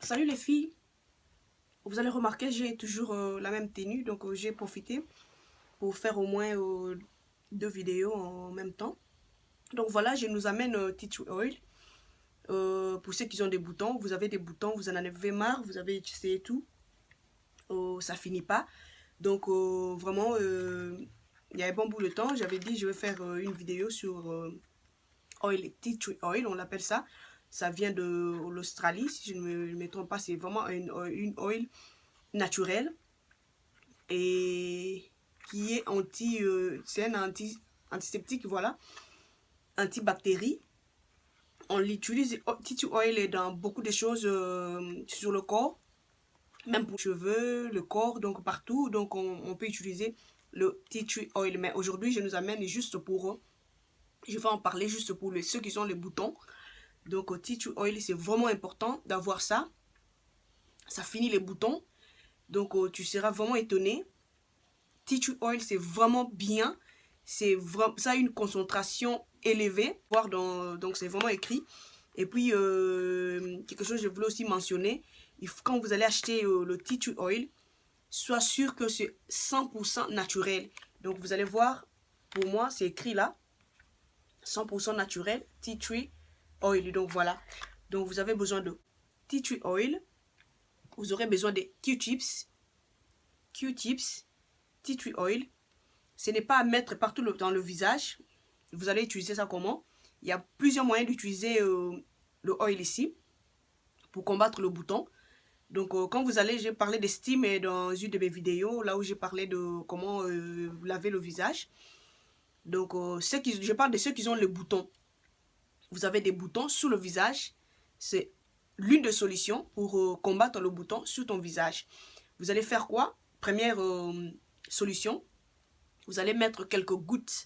Salut les filles, vous allez remarquer j'ai toujours la même tenue, donc j'ai profité pour faire au moins deux vidéos en même temps. Donc voilà, je nous amène tea tree oil. Pour ceux qui ont des boutons, vous avez des boutons, vous en avez marre, vous avez essayé tout, ça finit pas. Donc vraiment, il y a un bon bout de temps, j'avais dit je vais faire une vidéo sur oil, tea tree oil, on l'appelle ça. Ça vient de l'Australie, si je ne me trompe pas, c'est vraiment une oil naturelle et qui est c'est un antiseptique, voilà, antibactérie. On l'utilise, tea tree oil est dans beaucoup de choses sur le corps, même pour les cheveux, le corps, donc partout. Donc on peut utiliser le tea tree oil. Mais aujourd'hui, je nous amène juste pour, je vais en parler juste pour ceux qui ont les boutons. Donc tea tree oil, c'est vraiment important d'avoir ça. Ça finit les boutons. Donc tu seras vraiment étonné. Tea tree oil, c'est vraiment bien. Ça a une concentration élevée. Donc, c'est vraiment écrit. Et puis, quelque chose que je voulais aussi mentionner. Quand vous allez acheter le tea tree oil, sois sûr que c'est 100% naturel. Donc, vous allez voir, pour moi, c'est écrit là. 100% naturel, tea tree oil. Donc, voilà. Donc, vous avez besoin de tea tree oil. Vous aurez besoin de Q-tips, tea tree oil. Ce n'est pas à mettre partout dans le visage. Vous allez utiliser ça comment? Il y a plusieurs moyens d'utiliser le oil ici pour combattre le bouton. Donc, quand vous allez, j'ai parlé de steam dans une de mes vidéos, là où j'ai parlé de comment laver le visage. Donc, je parle de ceux qui ont le bouton. Vous avez des boutons sous le visage. C'est l'une des solutions pour combattre le bouton sur ton visage. Vous allez faire quoi? Première solution, vous allez mettre quelques gouttes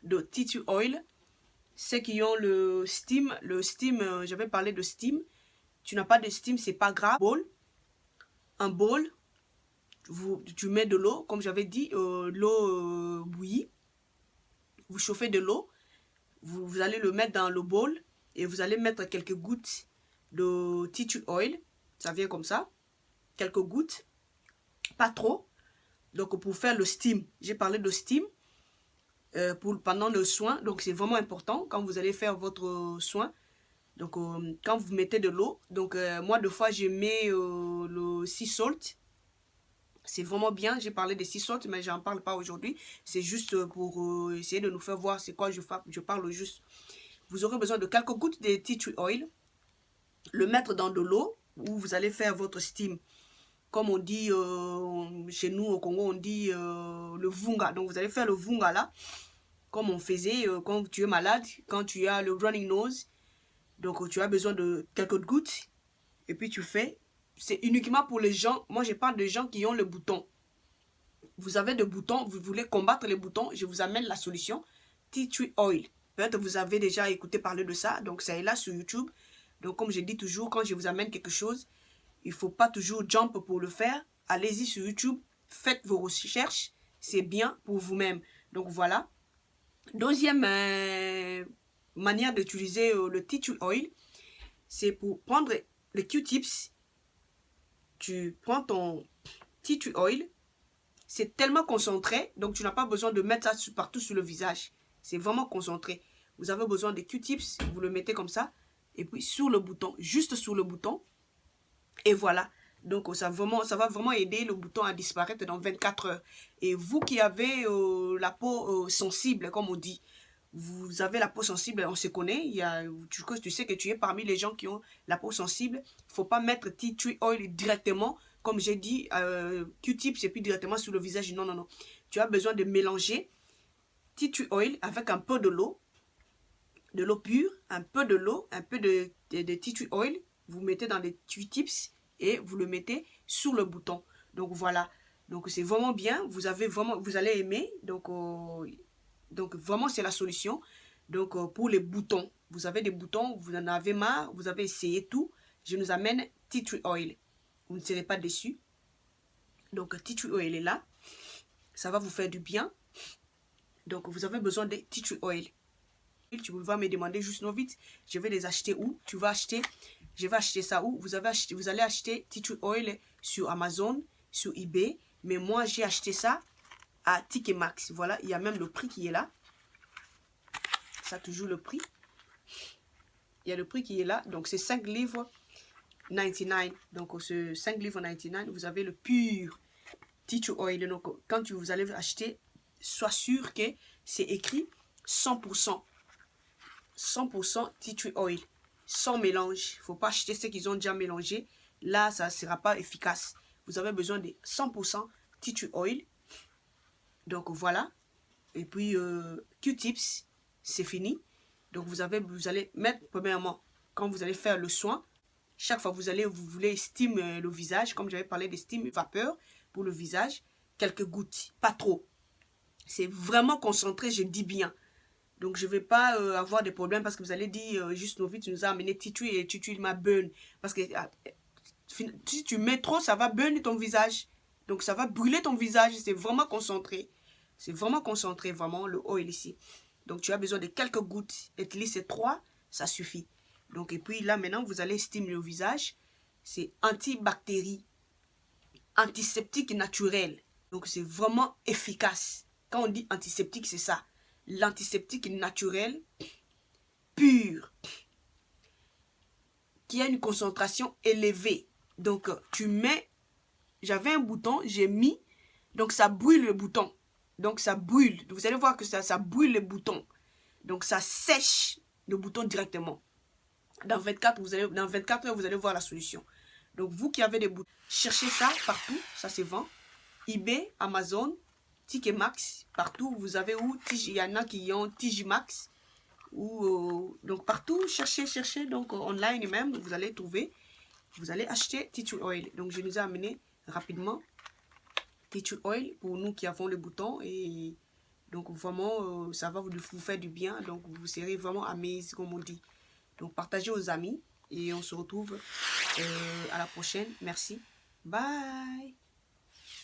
de tea tree oil. Ceux qui ont le steam, j'avais parlé de steam. Tu n'as pas de steam, c'est pas grave. Un bol, tu mets de l'eau, comme j'avais dit, l'eau bouillie. Vous chauffez de l'eau, vous allez le mettre dans le bol et vous allez mettre quelques gouttes de tea tree oil. Ça vient comme ça, quelques gouttes, pas trop. Donc pour faire le steam, j'ai parlé de steam. Pendant le soin, donc c'est vraiment important quand vous allez faire votre soin. Donc quand vous mettez de l'eau, donc moi deux fois je mets le sea salt. C'est vraiment bien, j'ai parlé des sea salt mais j'en parle pas aujourd'hui. C'est juste pour essayer de nous faire voir c'est quoi je parle juste. Vous aurez besoin de quelques gouttes de tea tree oil, le mettre dans de l'eau où vous allez faire votre steam. Comme on dit chez nous au Congo, on dit le vunga. Donc vous allez faire le vunga là comme on faisait quand tu es malade, quand tu as le running nose. Donc tu as besoin de quelques gouttes et puis tu fais. C'est uniquement pour les gens, moi je parle de gens qui ont le bouton. Vous avez des boutons, vous voulez combattre les boutons, je vous amène la solution. Tea tree oil. Peut-être vous avez déjà écouté parler de ça, donc ça est là sur YouTube. Donc comme je dis toujours, quand je vous amène quelque chose, il ne faut pas toujours jump pour le faire. Allez-y sur YouTube, faites vos recherches, c'est bien pour vous-même. Donc voilà. Deuxième manière d'utiliser le tea tree oil, c'est pour prendre les Q-tips. Tu prends ton tea tree oil, c'est tellement concentré, donc tu n'as pas besoin de mettre ça partout sur le visage. C'est vraiment concentré. Vous avez besoin des Q-tips, vous le mettez comme ça, et puis sur le bouton, juste sur le bouton, et voilà. Donc ça va vraiment aider le bouton à disparaître dans 24 heures. Et vous qui avez la peau sensible, comme on dit, vous avez la peau sensible, on se connaît, tu sais que tu es parmi les gens qui ont la peau sensible. Il ne faut pas mettre tea tree oil directement, comme j'ai dit, Q-tips et puis directement sur le visage. Non, non, non. Tu as besoin de mélanger tea tree oil avec un peu de l'eau pure, un peu de l'eau, un peu de tea tree oil. Vous mettez dans les Q-tips et vous le mettez sur le bouton. Donc voilà. Donc c'est vraiment bien. Vous allez aimer. Donc vraiment, c'est la solution. Donc pour les boutons, vous avez des boutons, vous en avez marre, vous avez essayé tout. Je nous amène tea tree oil. Vous ne serez pas déçus. Donc tea tree oil est là. Ça va vous faire du bien. Donc vous avez besoin de tea tree oil. Tu vas me demander juste non vite, je vais les acheter où? Tu vas acheter, je vais acheter ça où? Vous allez acheter tea tree oil sur Amazon, sur eBay. Mais moi, j'ai acheté ça à TK Maxx. Voilà, il y a même le prix qui est là. Ça, toujours le prix. Il y a le prix qui est là. Donc, c'est 5 livres 99. Donc, ce 5 livres 99, vous avez le pur tea tree oil. Donc, quand vous allez acheter, sois sûr que c'est écrit 100%. 100% tea tree oil. Sans mélange. Il ne faut pas acheter ce qu'ils ont déjà mélangé. Là, ça ne sera pas efficace. Vous avez besoin de 100% tea tree oil. Donc, voilà. Et puis, Q-tips, c'est fini. Donc, vous allez mettre, premièrement, quand vous allez faire le soin, chaque fois que vous voulez steam le visage, comme j'avais parlé de steam vapeur pour le visage, quelques gouttes, pas trop. C'est vraiment concentré, je dis bien. Donc, je ne vais pas avoir des problèmes parce que vous allez dire, juste Novi, tu nous as amené tea tree et tea tree m'a burn. Parce que si tu mets trop, ça va burn ton visage. Donc, ça va brûler ton visage. C'est vraiment concentré. C'est vraiment concentré, vraiment, le oil ici. Donc, tu as besoin de quelques gouttes. Et c'est 3, ça suffit. Donc, et puis là, maintenant, vous allez stimuler le visage. C'est antibactérie, antiseptique naturel. Donc, c'est vraiment efficace. Quand on dit antiseptique, c'est ça. L'antiseptique naturel, pur, qui a une concentration élevée. Donc, tu mets, j'avais un bouton, j'ai mis, donc ça brûle le bouton. Donc, ça brûle. Vous allez voir que ça brûle le bouton. Donc, ça sèche le bouton directement. Dans 24 heures, vous allez voir la solution. Donc, vous qui avez des boutons, cherchez ça partout. Ça se vend. eBay, Amazon, TK Maxx, partout. Vous avez où? Il y en a qui ont TJ Maxx. Donc, partout, cherchez. Donc, online même, vous allez trouver. Vous allez acheter tea tree oil. Donc, je nous ai amené rapidement tea tree oil pour nous qui avons le bouton. Et donc, vraiment, ça va vous faire du bien. Donc, vous serez vraiment amazed, comme on dit. Donc, partagez aux amis. Et on se retrouve à la prochaine. Merci. Bye.